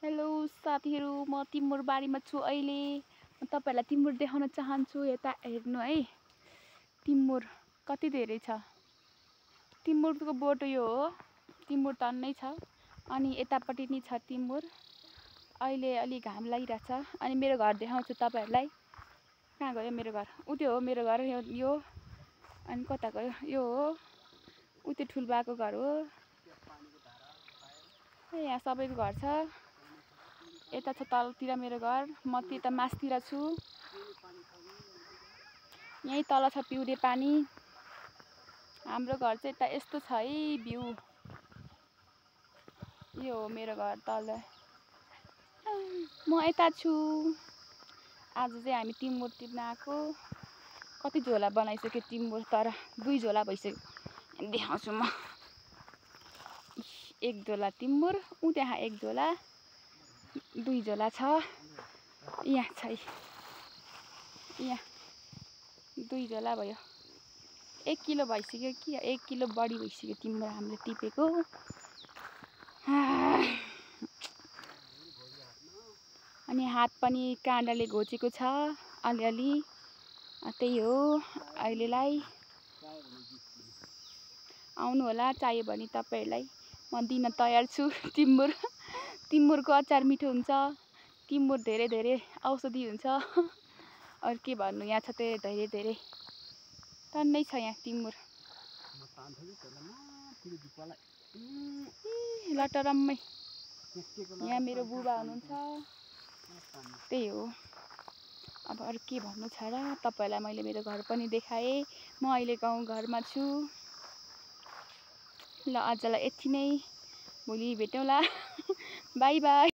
Hello साथीहरु, म तिम्बुर बारीमा छु अहिले। म तपाईहरुलाई तिम्बुर देखाउन चाहन्छु। यता हेर्नु है, तिम्बुर कति धेरै छ। तिम्बुरको बोटो यो हो, तिम्बुर तन्नै छ अनि यतापट्टि नि छ तिम्बुर। अहिले अलि घाम लागिरहेछ अनि मेरो घर देखाउँछु तपाईहरुलाई। कहाँ गयो मेरो घर? उतै हो मेरो घर, यो अनि कता गयो? यो हो, उतै ठुलबाको घर हो। यहाँ सबैको घर छ। यता छ तलतिर मेरो घर, म त्यता मास्तिर छु। यही तल छ पिउने पानी। हाम्रो घर चाहिँ यता यस्तो छ है भ्यू। यो हो मेरो घर तल। म यता छु। आज चाहिँ हामी तिम्बुर टिप्न आएको। कति झोला बनाइसक्यो तिम्बुर, तर 2 झोला भइसक्यो। देखाउँछु म। 1 झोला तिम्बुर, उ त्यहाँ 1 झोला, 2 झोला छ। यहाँ छ, यहाँ 2 झोला भयो। 1 किलो भइसक्यो कि 1 किलो बढी भइसक्यो तिम्बुर हामीले टिपेको। अनि हात पनि काँडाले घोचेको छ अलिअलि। त्यही हो अहिलेलाई। आउनु होला चाहियो भने तपाईहरुलाई म दिन तयार छु। तिम्बुरको अचार मिठो हुन्छ। तिम्बुर धेरै धेरै औषधि हुन्छ। अरु के भन्नु, यहाँ छ धेरै धेरै टन्नै छ यहाँ तिम्बुर। लटरम्मै। यहाँ मेरो बुबा हुनुहुन्छ। त्यही हो। अब अरु के भन्नु छ र, तपाईहरुलाई मैले मेरो घर पनि देखाएँ। म अहिले गाउँ घरमा छु। ल आजलाई यति नै, भोलि भेटौँला। Bye bye.